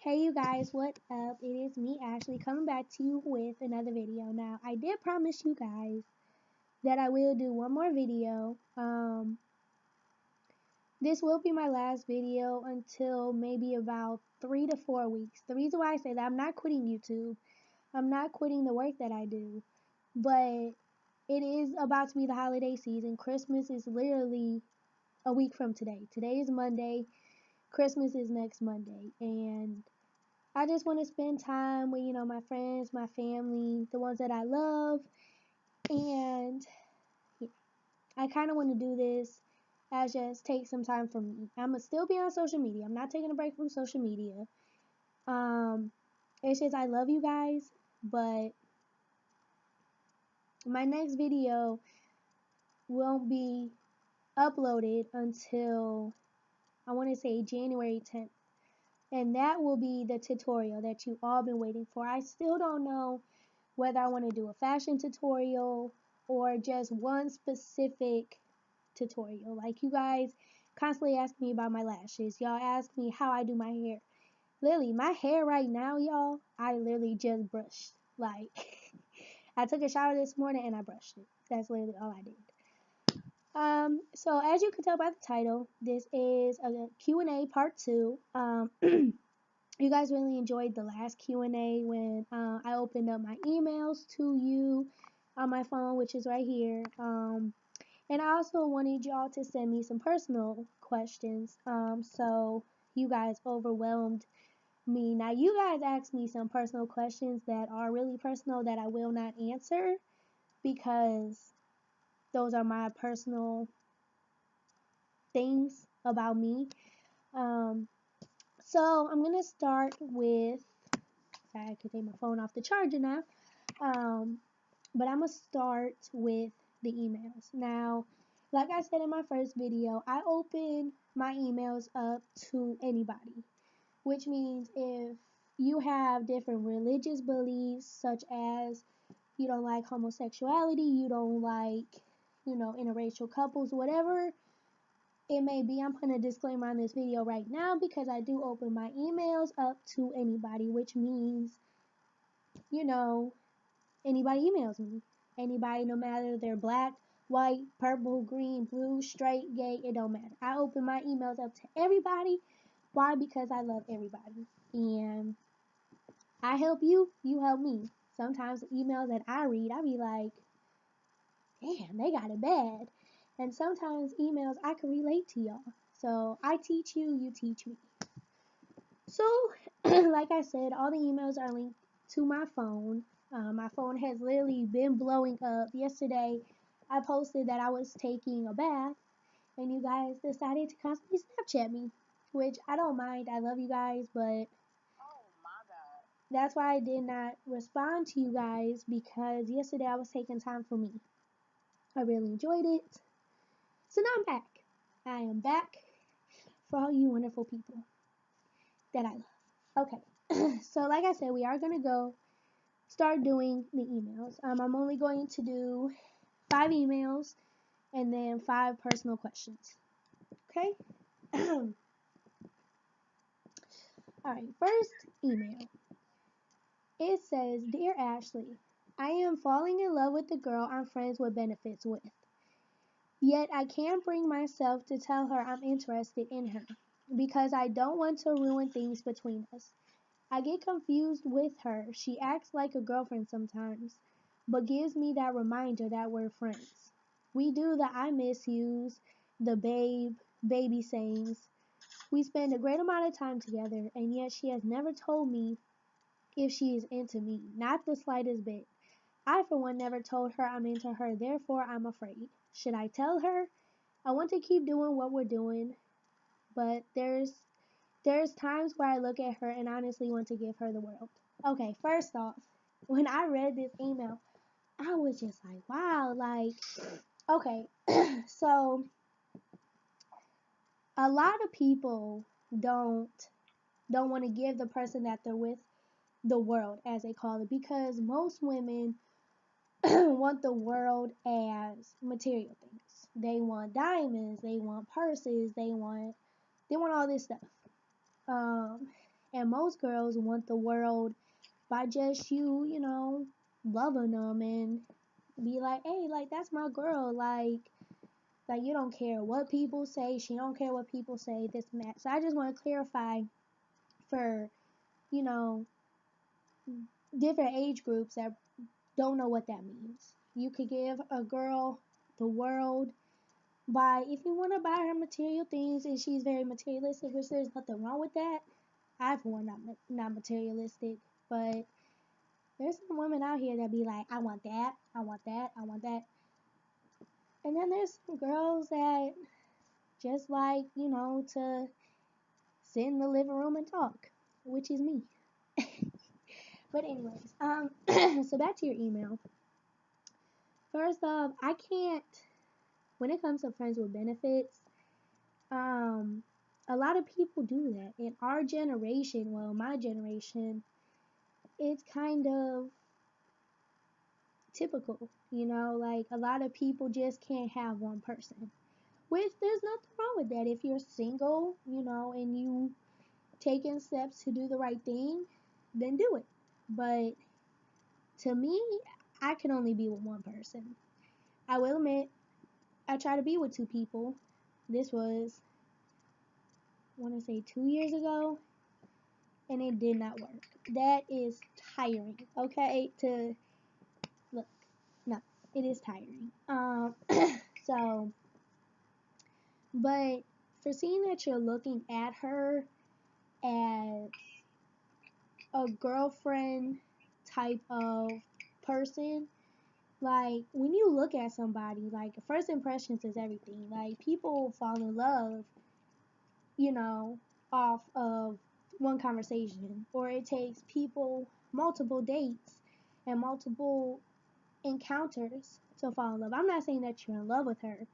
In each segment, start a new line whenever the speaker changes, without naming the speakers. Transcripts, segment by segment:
Hey you guys, what up? It is me, Ashley, coming back to you with another video. Now, I did promise you guys that I will do one more video. This will be my last video until maybe about 3 to 4 weeks. The reason why I say that, I'm not quitting YouTube. I'm not quitting the work that I do. But it is about to be the holiday season. Christmas is literally a week from today. Today is Monday. Christmas is next Monday. And I just want to spend time with, my friends, my family, the ones that I love. And yeah, I kind of want to do this as just take some time for me. I'm going to still be on social media. I'm not taking a break from social media. Um, it's just I love you guys, but my next video won't be uploaded until I want to say January 10th. And that will be the tutorial that you all been waiting for. I still don't know whether I want to do a fashion tutorial or just one specific tutorial. Like, you guys constantly ask me about my lashes. Y'all ask me how I do my hair. Literally, my hair right now, y'all, I literally just brushed. Like, I took a shower this morning and I brushed it. That's literally all I did. So as you can tell by the title, this is a Q&A part 2. You guys really enjoyed the last Q&A when I opened up my emails to you on my phone, which is right here. And I also wanted y'all to send me some personal questions. So you guys overwhelmed me. Now, you guys asked me some personal questions that are really personal that I will not answer because those are my personal things about me. So I'm going to start with, sorry, I could take my phone off the charger now. But I'm going to start with the emails. Now, like I said in my first video, I open my emails up to anybody, which means if you have different religious beliefs, such as you don't like homosexuality, you don't like, interracial couples, whatever it may be, I'm putting a disclaimer on this video right now because I do open my emails up to anybody, which means, anybody emails me. Anybody, no matter they're black, white, purple, green, blue, straight, gay, it don't matter. I open my emails up to everybody. Why? Because I love everybody. And I help you, you help me. Sometimes the emails that I read, I be like, damn, they got it bad. And sometimes emails I can relate to y'all. So I teach you, you teach me. So, like I said, all the emails are linked to my phone. My phone has literally been blowing up. Yesterday, I posted that I was taking a bath, and you guys decided to constantly Snapchat me, which I don't mind. I love you guys, but that's why I did not respond to you guys, because yesterday I was taking time for me. I really enjoyed it. So now I'm back. I am back for all you wonderful people that I love. Okay, so like I said, we are going to go start doing the emails. I'm only going to do 5 emails and then 5 personal questions. Okay? Alright, first email. It says, Dear Ashley, I am falling in love with the girl I'm friends with benefits with. Yet I can't bring myself to tell her I'm interested in her because I don't want to ruin things between us. I get confused with her. She acts like a girlfriend sometimes, but gives me that reminder that we're friends. We do the I miss yous, the baby sayings. We spend a great amount of time together, and yet she has never told me if she is into me, not the slightest bit. I, for one, never told her I'm into her, therefore I'm afraid. Should I tell her? I want to keep doing what we're doing, but there's times where I look at her and honestly want to give her the world. Okay, first off, when I read this email, I was just like, wow, like, okay, so a lot of people don't want to give the person that they're with the world, as they call it, because most women want the world as material things. They want diamonds, they want purses, they want all this stuff. Um, And most girls want the world by just you, loving them and be like, hey, like that's my girl, like you don't care what people say, she don't care what people say, this and that. So I just want to clarify for, you know, different age groups that don't know what that means. You could give a girl the world by, if you want to buy her material things and she's very materialistic, which there's nothing wrong with that. I, for one, not materialistic, but there's some women out here that be like, I want that, I want that, I want that. And then there's some girls that just like, to sit in the living room and talk, which is me. But anyways, so back to your email. First off, I can't, when it comes to friends with benefits, um, a lot of people do that. In our generation, well, my generation, it's kind of typical, like a lot of people just can't have one person. Which there's nothing wrong with that. If you're single, and you taking steps to do the right thing, then do it. But to me, I can only be with one person. I will admit, I tried to be with two people. This was, I want to say 2 years ago, and it did not work. That is tiring, okay? To look, no, it is tiring. So, but for seeing that you're looking at her as a girlfriend type of person, like when you look at somebody, like first impressions is everything. Like people fall in love, you know, off of one conversation, or it takes people multiple dates and multiple encounters to fall in love. I'm not saying that you're in love with her,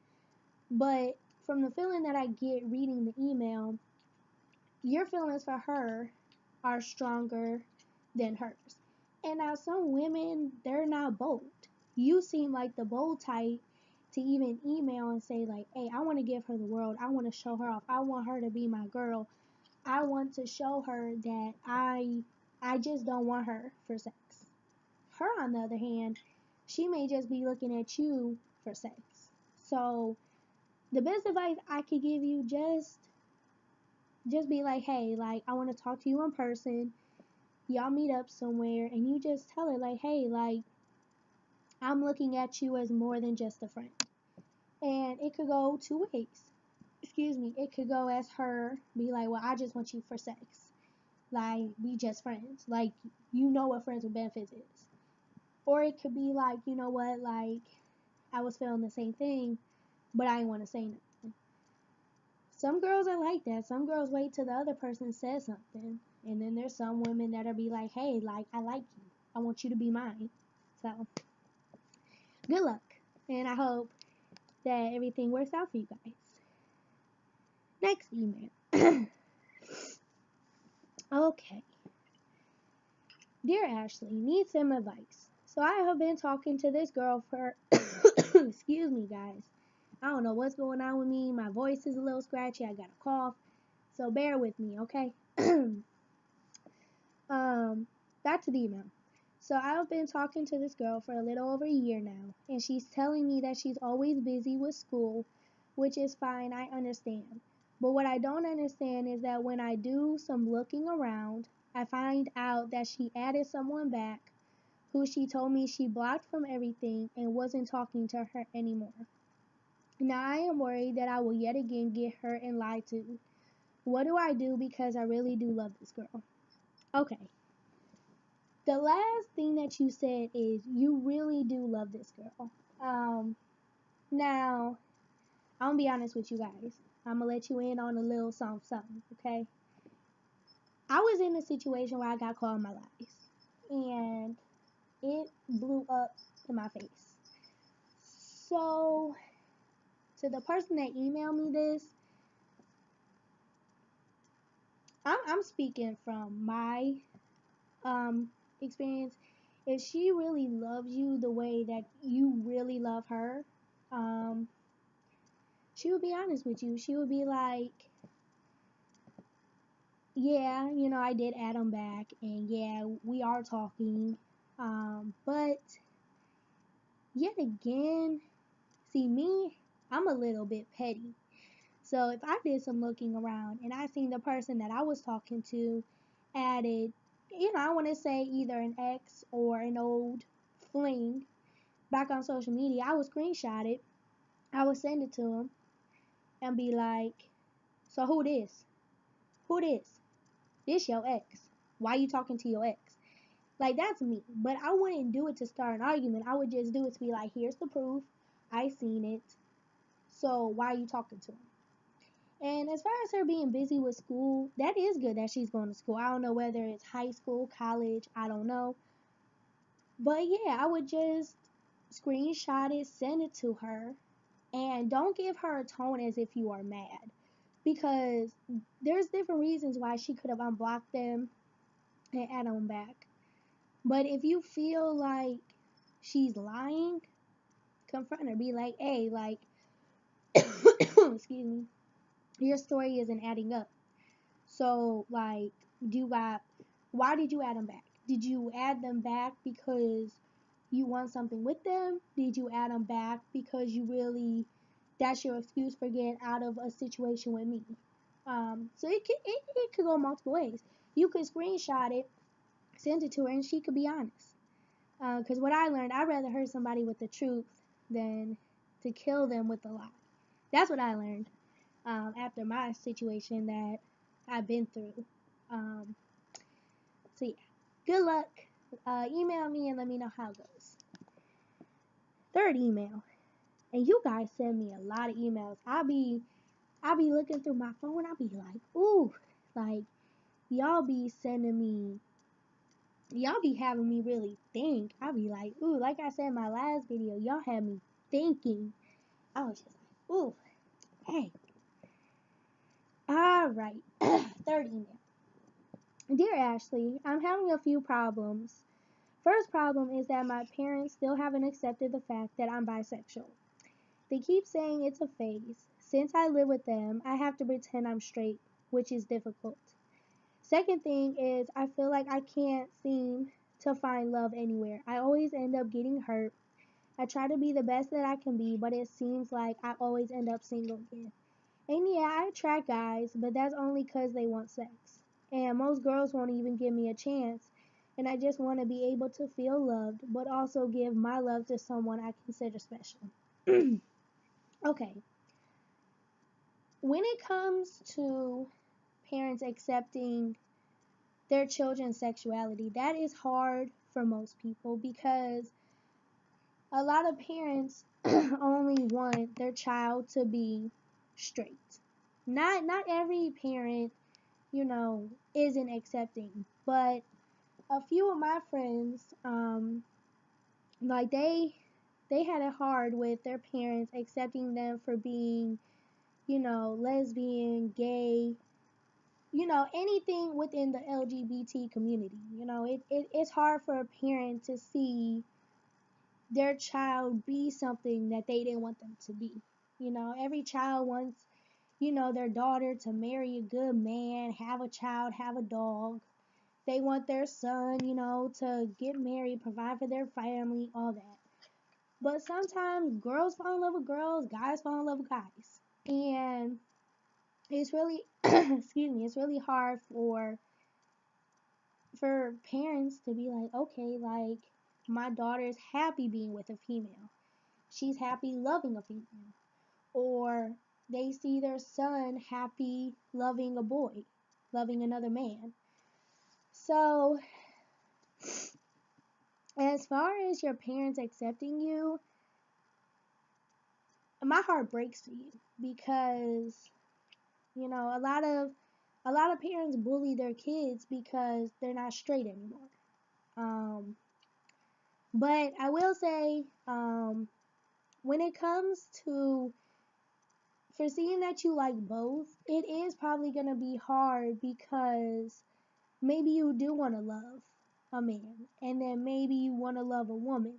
but from the feeling that I get reading the email, your feelings for her are stronger than hers. And now some women, they're not bold. You seem like the bold type to even email and say like, hey, I want to give her the world. I want to show her off. I want her to be my girl. I want to show her that I just don't want her for sex. Her, on the other hand, she may just be looking at you for sex. So the best advice I could give you, just be like, hey, like I want to talk to you in person. Y'all meet up somewhere and you just tell her like, hey, like I'm looking at you as more than just a friend. And it could go two ways. Excuse me. It could go as her be like, well, I just want you for sex. Like we just friends. Like you know what friends with benefits is. Or it could be like, you know what, like I was feeling the same thing, but I didn't want to say nothing. Some girls are like that. Some girls wait till the other person says something. And then there's some women that'll be like, hey, like, I like you. I want you to be mine. So, good luck. And I hope that everything works out for you guys. Next email. Okay. Dear Ashley, need some advice. So, I have been talking to this girl for, excuse me, guys. I don't know what's going on with me. My voice is a little scratchy. I got a cough. So, bear with me, okay? Back to the email. So I've been talking to this girl for a little over a year now, and she's telling me that she's always busy with school, which is fine, I understand. But what I don't understand is that when I do some looking around, I find out that she added someone back who she told me she blocked from everything and wasn't talking to her anymore. Now I am worried that I will yet again get hurt and lied to. What do I do, because I really do love this girl? Okay. The last thing that you said is you really do love this girl. Now, I'm gonna be honest with you guys. I'm gonna let you in on a little something, okay? I was in a situation where I got called my lies, and it blew up in my face. So, to the person that emailed me this, I'm speaking from my experience. If she really loves you the way that you really love her, um, she would be honest with you. She would be like, yeah, I did add him back, and yeah, we are talking. But yet again, see me, I'm a little bit petty. So if I did some looking around and I seen the person that I was talking to added, I want to say either an ex or an old fling back on social media, I would screenshot it, I would send it to him and be like, so who this? Who this? This your ex. Why you talking to your ex? Like, that's me. But I wouldn't do it to start an argument. I would just do it to be like, here's the proof. I seen it. So why are you talking to him? And as far as her being busy with school, that is good that she's going to school. I don't know whether it's high school, college, I don't know. But yeah, I would just screenshot it, send it to her, and don't give her a tone as if you are mad. Because there's different reasons why she could have unblocked them and add them back. But if you feel like she's lying, confront her. Be like, hey, like, excuse me, your story isn't adding up. So, like, do you got, why did you add them back? Did you add them back because you want something with them? Did you add them back because you really, that's your excuse for getting out of a situation with me? So it could go multiple ways. You could screenshot it, send it to her, and she could be honest. Because what I learned, I'd rather hurt somebody with the truth than to kill them with a lie. That's what I learned after my situation that I've been through. Um, so yeah, good luck. Email me and let me know how it goes. Third email, and you guys send me a lot of emails. I'll be looking through my phone. I'll be like, ooh, like y'all be sending me. Y'all be having me really think. I'll be like, ooh, like I said in my last video, y'all had me thinking. I was just like, ooh, hey. All right. Third email. Dear Ashley, I'm having a few problems. First problem is that my parents still haven't accepted the fact that I'm bisexual. They keep saying it's a phase. Since I live with them, I have to pretend I'm straight, which is difficult. Second thing is I feel like I can't seem to find love anywhere. I always end up getting hurt. I try to be the best that I can be, but it seems like I always end up single again. And yeah, I attract guys, but that's only 'cause they want sex. And most girls won't even give me a chance. And I just want to be able to feel loved, but also give my love to someone I consider special. Okay, when it comes to parents accepting their children's sexuality, that is hard for most people because a lot of parents only want their child to be straight. Not every parent, isn't accepting, but a few of my friends, like they had it hard with their parents accepting them for being, lesbian, gay, anything within the LGBT community. It's hard for a parent to see their child be something that they didn't want them to be. Every child wants, their daughter to marry a good man, have a child, have a dog. They want their son, to get married, provide for their family, all that. But sometimes girls fall in love with girls, guys fall in love with guys. And it's really, excuse me, it's really hard for parents to be like, okay, like my daughter's happy being with a female. She's happy loving a female. Or they see their son happy loving a boy, loving another man. So, as far as your parents accepting you, my heart breaks for you because a lot of parents bully their kids because they're not straight anymore. Um, but I will say, when it comes to foreseeing that you like both, it is probably gonna be hard because maybe you do want to love a man, and then maybe you want to love a woman.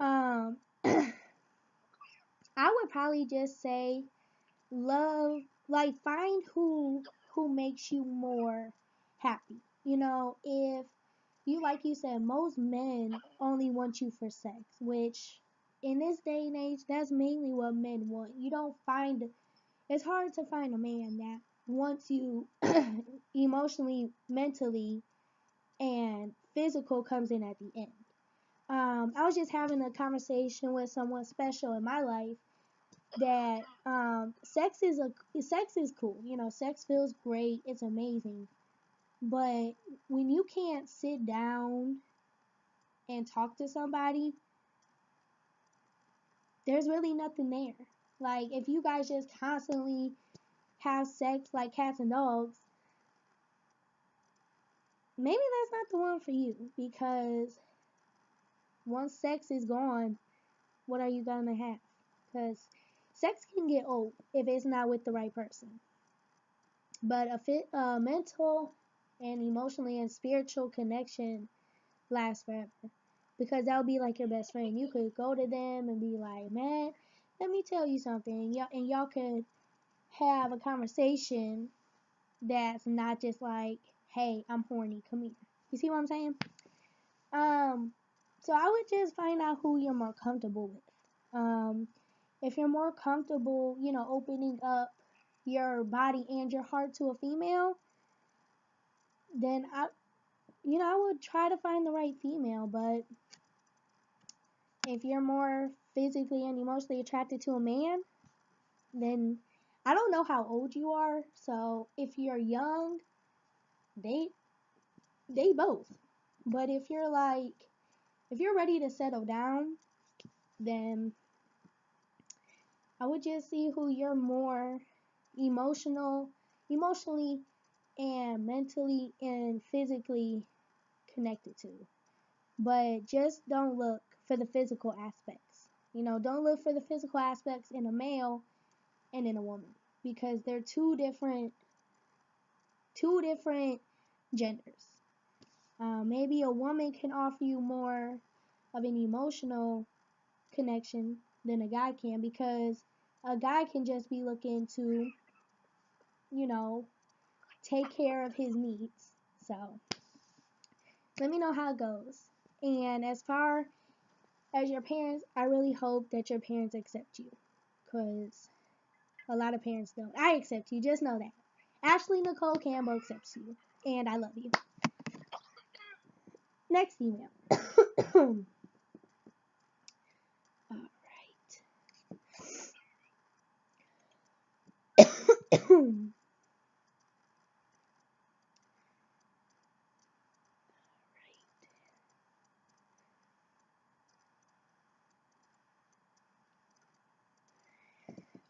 Um, I would probably just say love, like find who. who makes you more happy. If you, like you said, most men only want you for sex, which in this day and age, that's mainly what men want. You don't find, it's hard to find a man that wants you emotionally, mentally, and physical comes in at the end. I was just having a conversation with someone special in my life that sex is cool. Sex feels great. It's amazing. But when you can't sit down and talk to somebody, there's really nothing there. Like if you guys just constantly have sex like cats and dogs, maybe that's not the one for you, because once sex is gone, what are you gonna have? Because sex can get old if it's not with the right person. But a mental and emotionally and spiritual connection lasts forever, because that'll be like your best friend. You could go to them and be like, man, let me tell you something. Y'all could have a conversation that's not just like, hey, I'm horny, come here. You see what I'm saying? Um, so I would just find out who you're more comfortable with. If you're more comfortable, opening up your body and your heart to a female, then I would try to find the right female. But if you're more physically and emotionally attracted to a man, then I don't know how old you are. So if you're young, they both. But if you're ready to settle down, then I would just see who you're more emotional, emotionally and mentally and physically connected to. But just don't look for the physical aspects. Don't look for the physical aspects in a male and in a woman, because they're two different genders. Maybe a woman can offer you more of an emotional connection than a guy can, because a guy can just be looking to, you know, take care of his needs. So let me know how it goes. And as far as your parents, I really hope that your parents accept you, because a lot of parents don't. I accept you, just know that. Ashley Nicole Campbell accepts you, and I love you. Next email. All right.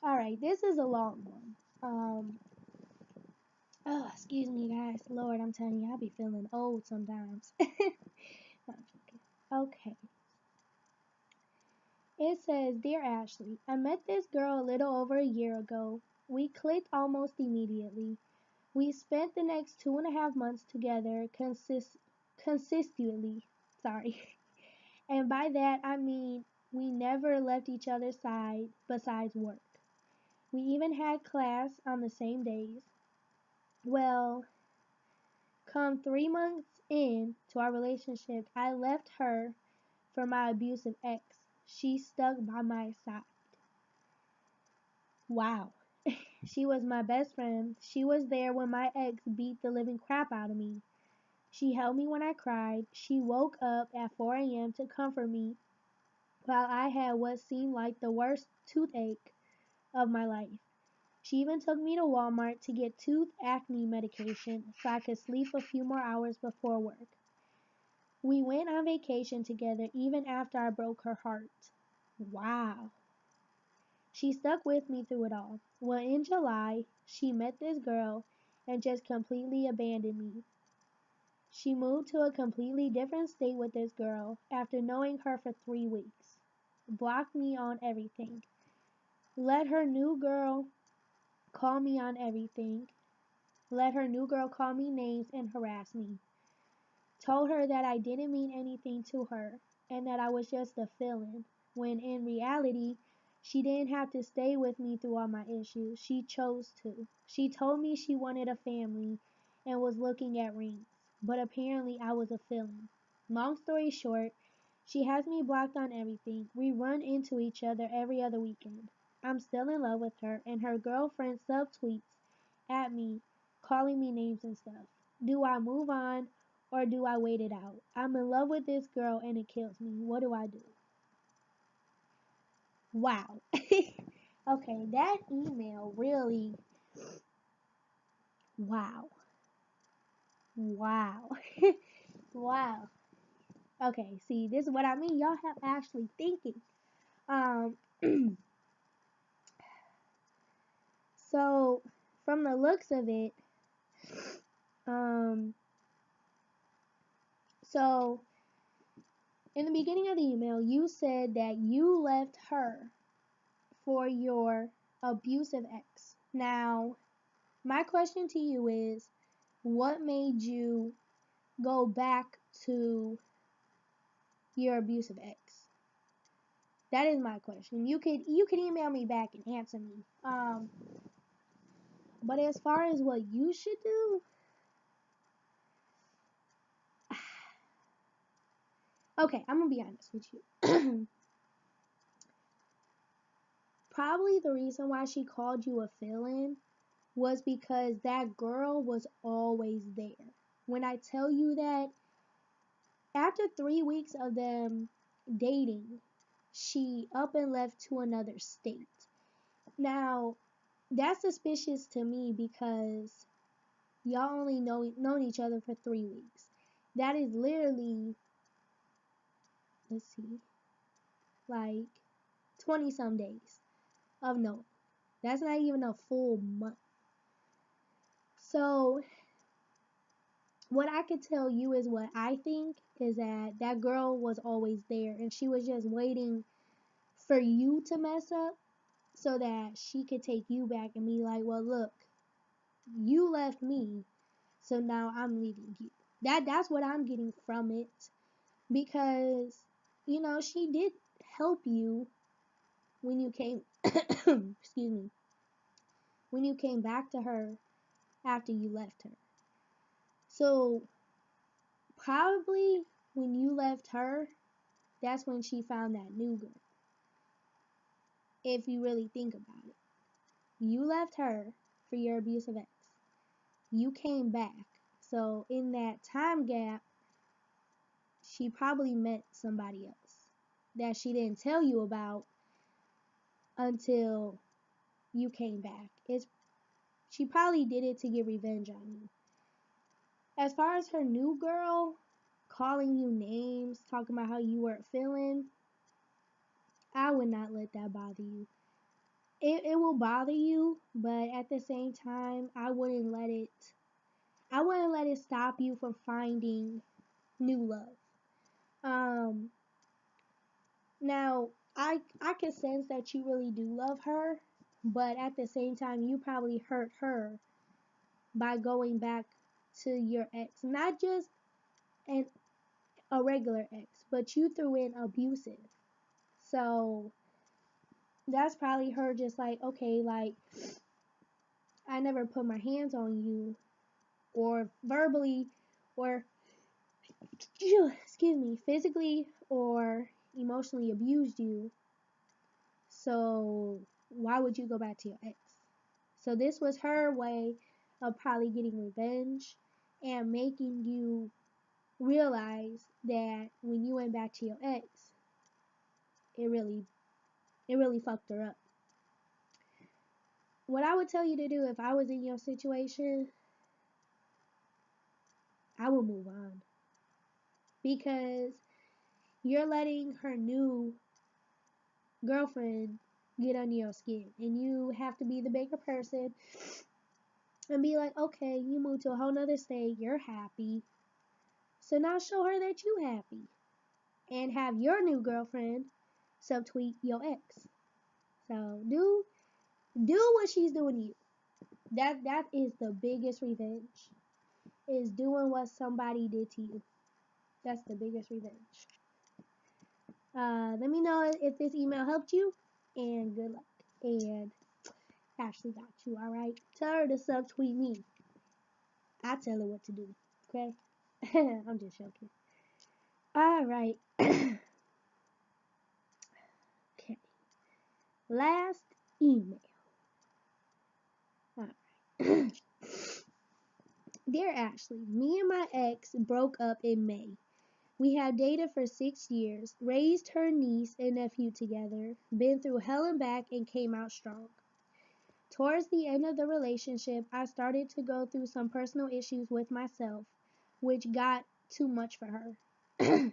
All right, this is a long one. Oh, excuse me, guys. Lord, I'm telling you, I be feeling old sometimes. No, I'm joking. Okay. It says, Dear Ashley, I met this girl a little over a year ago. We clicked almost immediately. We spent the next 2.5 months together consistently. Sorry. And by that, I mean we never left each other's side besides work. We even had class on the same days. Well, come 3 months in to our relationship, I left her for my abusive ex. She stuck by my side. Wow. She was my best friend. She was there when my ex beat the living crap out of me. She held me when I cried. She woke up at 4 a.m. to comfort me while I had what seemed like the worst toothache of my life. She even took me to Walmart to get tooth acne medication so I could sleep a few more hours before work. We went on vacation together even after I broke her heart. Wow. She stuck with me through it all. Well, in July, she met this girl and just completely abandoned me. She moved to a completely different state with this girl after knowing her for 3 weeks. Blocked me on everything. Let her new girl call me on everything. Let her new girl call me names and harass me. Told her that I didn't mean anything to her and that I was just a feeling, when in reality, She didn't have to stay with me through all my issues. She chose to. She told me she wanted a family and was looking at rings, but apparently I was a fill-in. Long story short, she has me blocked on everything. We run into each other every other weekend. I'm still in love with her, and her girlfriend subtweets at me, calling me names and stuff. Do I move on or do I wait it out? I'm in love with this girl and it kills me. What do I do? Wow. Okay, that email really, wow. Wow. Wow. Okay, see, this is what I mean. Y'all have actually thinking. Um, so from the looks of it, um, so in the beginning of the email, you said that you left her for your abusive ex. Now, my question to you is, what made you go back to your abusive ex? That is my question. You could email me back and answer me. But as far as what you should do, okay, I'm gonna be honest with you. Probably the reason why she called you a fill-in was because that girl was always there. When I tell you that after 3 weeks of them dating, she up and left to another state. Now, that's suspicious to me because y'all only known each other for 3 weeks. That is literally, let's see, like 20 some days of knowing. That's not even a full month. So, what I could tell you is what I think is that that girl was always there and she was just waiting for you to mess up so that she could take you back and be like, well, look, you left me, so now I'm leaving you. That's what I'm getting from it because, she did help you when you came, excuse me, when you came back to her after you left her. So probably when you left her, that's when she found that new girl. If you really think about it, you left her for your abusive ex. You came back. So in that time gap, she probably met somebody else that she didn't tell you about until you came back. She probably did it to get revenge on you. As far as her new girl calling you names, talking about how you weren't feeling, I would not let that bother you. It will bother you, but at the same time, I wouldn't let it stop you from finding new love. Um, Now, I can sense that you really do love her, but at the same time, you probably hurt her by going back to your ex. Not just an a regular ex, but you threw in abusive. So that's probably her just like, okay, like, I never put my hands on you, or verbally, or, excuse me, physically or emotionally abused you. So why would you go back to your ex? So this was her way of probably getting revenge and making you realize that when you went back to your ex, it really fucked her up. What I would tell you to do if I was in your situation, I would move on because you're letting her new girlfriend get under your skin, and you have to be the bigger person and be like, okay, you moved to a whole nother state, you're happy, so now show her that you happy and have your new girlfriend subtweet your ex. So do what she's doing to you. That is the biggest revenge. Is doing what somebody did to you. That's the biggest revenge. Let me know if this email helped you, and good luck. And Ashley got you, alright? Tell her to subtweet me. I tell her what to do, okay? I'm just joking. Alright. Okay. Last email. Alright. Dear Ashley, me and my ex broke up in May. We have dated for 6 years, raised her niece and nephew together, been through hell and back, and came out strong. Towards the end of the relationship, I started to go through some personal issues with myself, which got too much for her.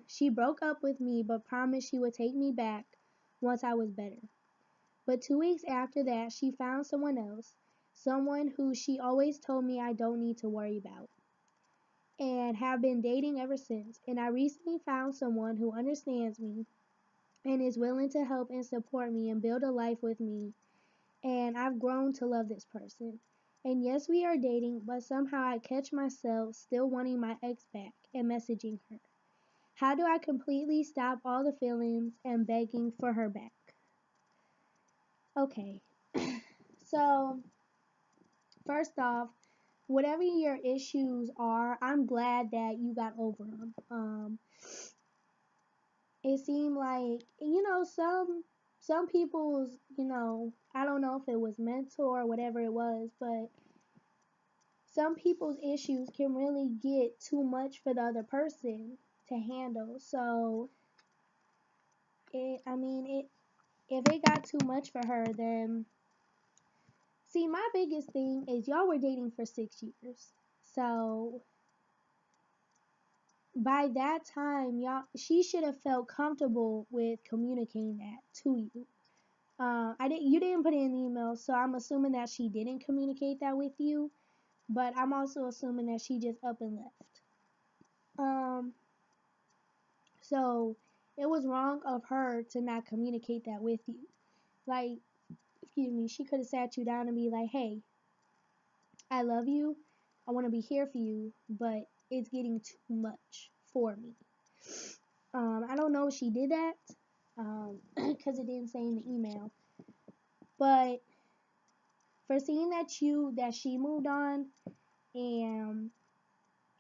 She broke up with me but promised she would take me back once I was better. But 2 weeks after that, she found someone else, someone who she always told me I don't need to worry about, and have been dating ever since. And I recently found someone who understands me and is willing to help and support me and build a life with me. And I've grown to love this person. And yes, we are dating, but somehow I catch myself still wanting my ex back and messaging her. How do I completely stop all the feelings and begging for her back? Okay, so first off, whatever your issues are, I'm glad that you got over them. It seemed like, some people's, I don't know if it was mental or whatever it was, but some people's issues can really get too much for the other person to handle. So if it got too much for her, then see, my biggest thing is y'all were dating for 6 years. So by that time, she should have felt comfortable with communicating that to you. You didn't put it in the email, so I'm assuming that she didn't communicate that with you. But I'm also assuming that she just up and left. So it was wrong of her to not communicate that with you. Like, excuse me, she could have sat you down and be like, hey, I love you. I want to be here for you, but it's getting too much for me. I don't know if she did that because it didn't say in the email. But for seeing that she moved on and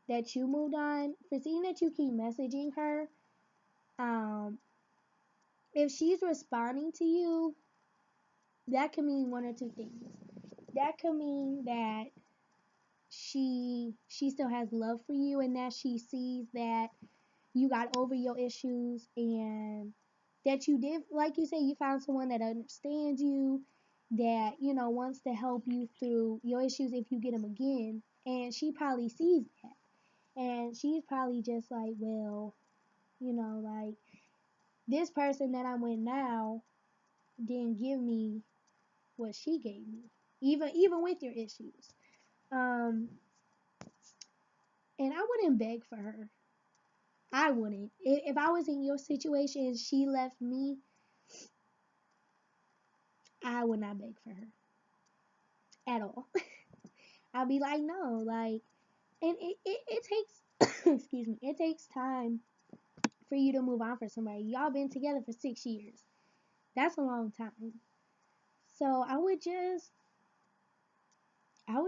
that you moved on, for seeing that you keep messaging her, if she's responding to you, that could mean one or two things. That could mean that she still has love for you and that she sees that you got over your issues and that you did, like you say, you found someone that understands you, that, wants to help you through your issues if you get them again. And she probably sees that. And she's probably just like, well, like, this person that I'm with now didn't give me what she gave me, even with your issues. And I wouldn't beg for her. I wouldn't. If I was in your situation and she left me, I would not beg for her at all. I'll be like, no, like, and it takes, excuse me, it takes time for you to move on for somebody. Y'all been together for 6 years. That's a long time. So I would just I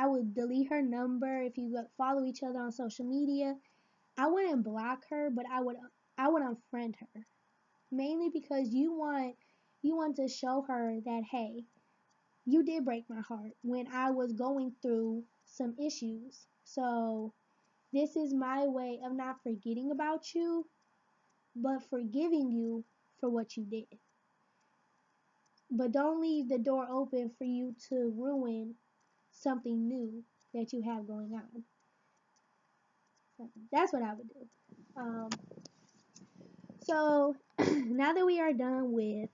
would delete her number. If you follow each other on social media, I wouldn't block her, but I would unfriend her. Mainly because you want to show her that, hey, you did break my heart when I was going through some issues. So this is my way of not forgetting about you, but forgiving you for what you did. But don't leave the door open for you to ruin something new that you have going on. So that's what I would do. So now that we are done with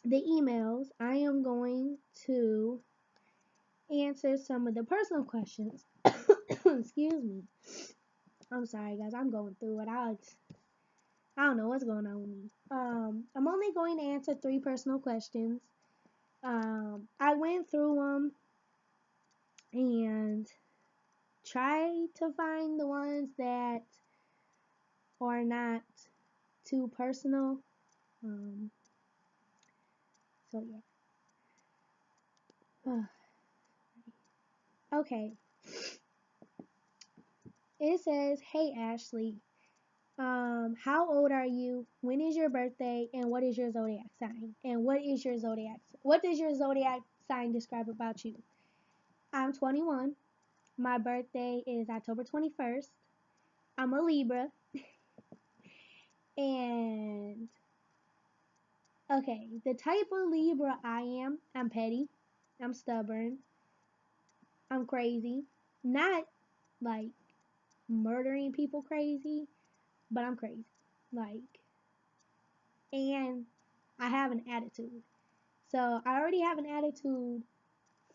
the emails, I am going to answer some of the personal questions. Excuse me. I'm sorry, guys. I'm going through it. I don't know what's going on with me. I'm only going to answer 3 personal questions. I went through them and tried to find the ones that are not too personal. Um, so yeah. Okay. It says, "Hey Ashley, how old are you? When is your birthday? And what is your zodiac sign? And what does your zodiac sign describe about you?" I'm 21. My birthday is October 21st. I'm a Libra. And okay, the type of Libra I am, I'm petty. I'm stubborn. I'm crazy. Not like murdering people crazy, but I'm crazy. Like, and I have an attitude. So I already have an attitude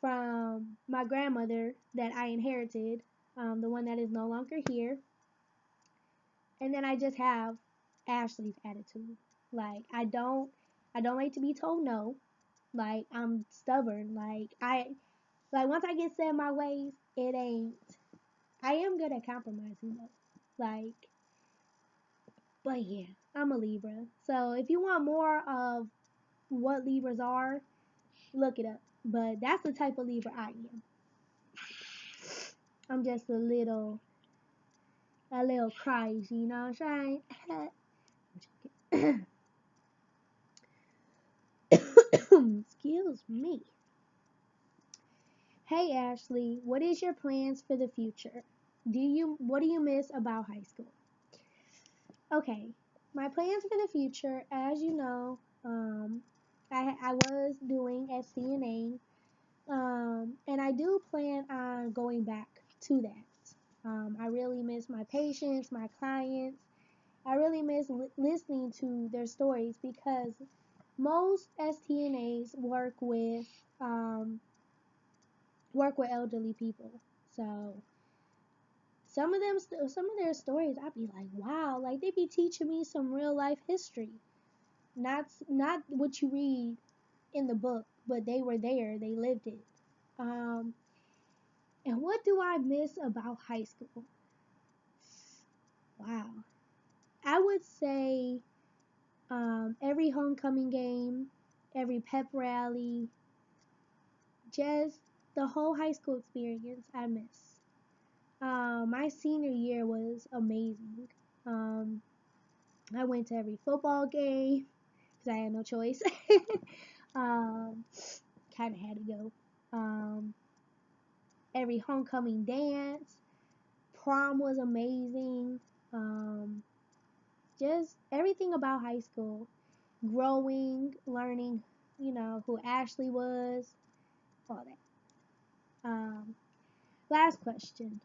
from my grandmother that I inherited, the one that is no longer here. And then I just have Ashley's attitude. Like I don't like to be told no. Like I'm stubborn. Like once I get set in my ways, it ain't. I am good at compromising though. Like, but yeah, I'm a Libra. So if you want more of what Libras are, look it up. But that's the type of Libra I am. I'm just a little crazy, you know what I'm saying? Excuse me. Hey Ashley, what is your plans for the future? What do you miss about high school? Okay, my plans for the future, as you know, I was doing SCNA, and I do plan on going back to that. I really miss my patients, my clients. I really miss listening to their stories because most STNAs um, work with elderly people. So some of their stories, I'd be like, wow, like they be teaching me some real life history, not what you read in the book, but they were there, they lived it. Um, and what do I miss about high school? Wow, I would say every homecoming game, every pep rally, just the whole high school experience I miss. My senior year was amazing. Um, I went to every football game because I had no choice. um, kind of had to go. Um, every homecoming dance, prom was amazing. Um, just everything about high school, growing, learning, who Ashley was, all that. Last question.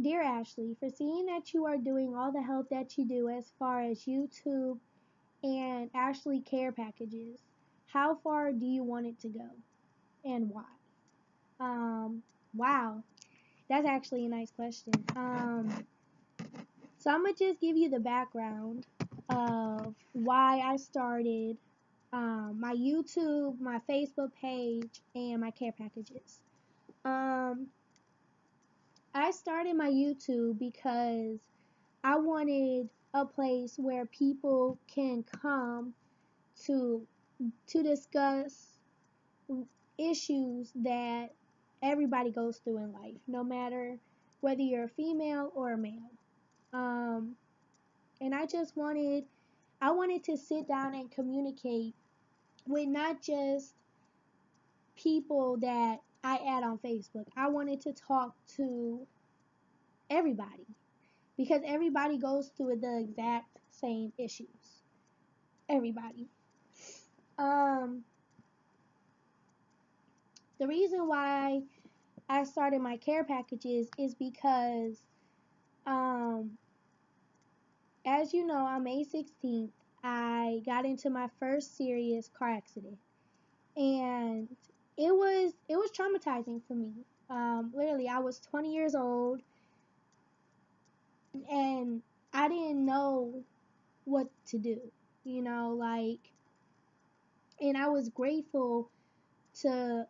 Dear Ashley, for seeing that you are doing all the help that you do as far as YouTube and Ashley Care Packages, how far do you want it to go and why? Wow, that's actually a nice question. So I'm gonna just give you the background of why I started my YouTube, my Facebook page, and my care packages. Um, I started my YouTube because I wanted a place where people can come to discuss issues that everybody goes through in life, no matter whether you're a female or a male. Um, and I wanted to sit down and communicate with not just people that I add on Facebook. I wanted to talk to everybody because everybody goes through the exact same issues. Everybody. Um, the reason why I started my care packages is because, um, as you know, on May 16th, I got into my first serious car accident, and it was traumatizing for me. Literally, I was 20 years old, and I didn't know what to do. Like, and I was grateful to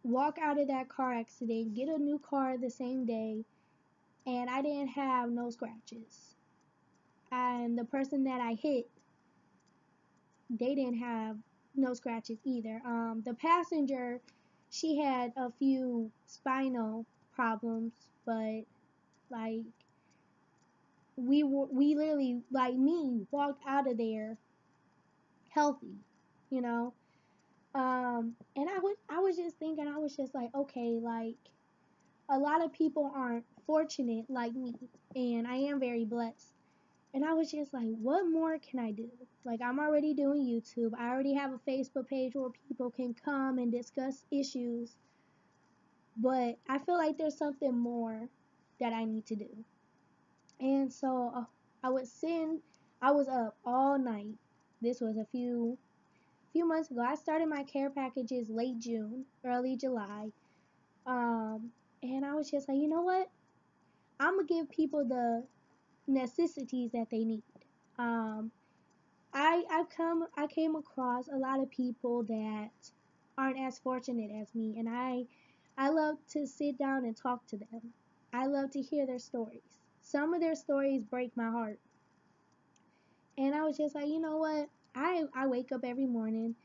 walk out of that car accident, get a new car the same day, and I didn't have no scratches. And the person that I hit, they didn't have no scratches either. The passenger, she had a few spinal problems, but like we literally, like me, walked out of there healthy, you know. And I was just thinking, I was just like, okay, like a lot of people aren't fortunate like me, and I am very blessed. And I was just like, what more can I do? Like, I'm already doing YouTube. I already have a Facebook page where people can come and discuss issues. But I feel like there's something more that I need to do. And so I was sitting, I was up all night. This was a few months ago. I started my care packages late June, early July. And I was just like, you know what? I'm gonna give people the necessities that they need. Um, I came across a lot of people that aren't as fortunate as me, and I love to sit down and talk to them. I love to hear their stories. Some of their stories break my heart. And I was just like, you know what? I wake up every morning.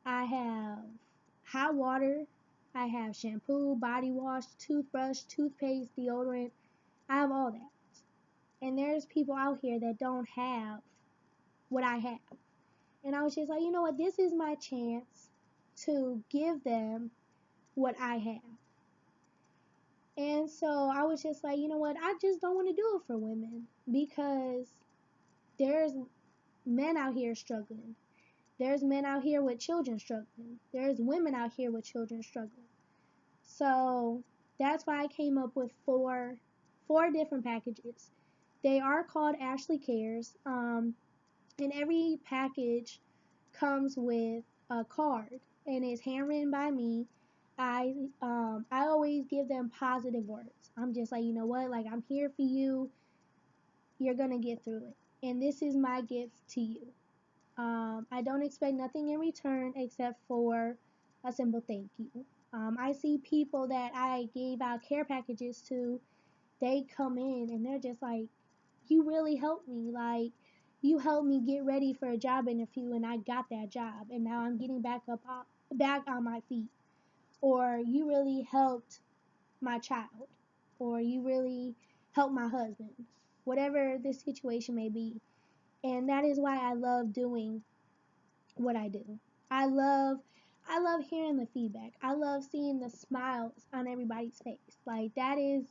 I have hot water. I have shampoo, body wash, toothbrush, toothpaste, deodorant. I have all that. And there's people out here that don't have what I have. And I was just like, you know what? This is my chance to give them what I have. And so I was just like, you know what? I just don't want to do it for women because there's men out here struggling. There's men out here with children struggling. There's women out here with children struggling. So that's why I came up with four different packages. They are called Ashley Cares. And every package comes with a card, and it's handwritten by me. I always give them positive words. I'm just like, you know what? Like, I'm here for you. You're gonna get through it. And this is my gift to you. I don't expect nothing in return except for a simple thank you. I see people that I gave out care packages to, they come in and they're just like, you really helped me. Like, you helped me get ready for a job interview and I got that job and now I'm getting back on my feet. Or you really helped my child. Or you really helped my husband. Whatever the situation may be. And that is why I love doing what I do. I love I love hearing the feedback. I love seeing the smiles on everybody's face. Like that is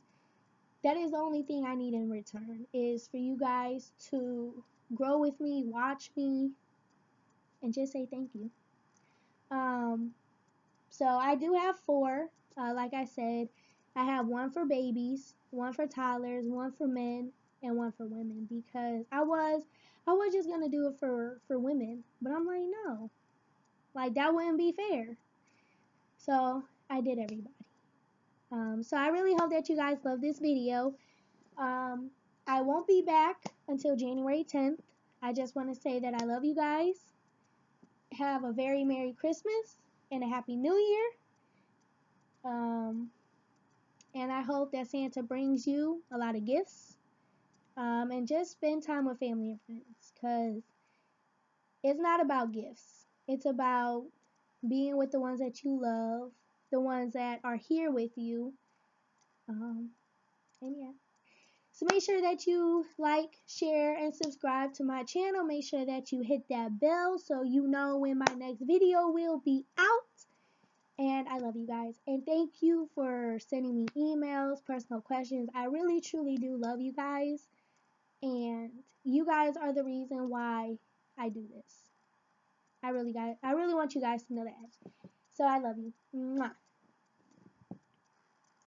the only thing I need in return is for you guys to grow with me, watch me, and just say thank you. Um, so I do have four. Like I said, I have one for babies, one for toddlers, one for men, and one for women because I was just gonna do it for women, but I'm like no, like that wouldn't be fair. So I did everybody. So I really hope that you guys love this video. Um, I won't be back until January 10th. I just want to say that I love you guys. Have a very Merry Christmas and a Happy New Year. Um, and I hope that Santa brings you a lot of gifts. And just spend time with family and friends because it's not about gifts. It's about being with the ones that you love, the ones that are here with you. And yeah. So make sure that you like, share, and subscribe to my channel. Make sure that you hit that bell so you know when my next video will be out. And I love you guys. And thank you for sending me emails, personal questions. I really, truly do love you guys. And you guys are the reason why I do this. I really want you guys to know that. So I love you. Mwah.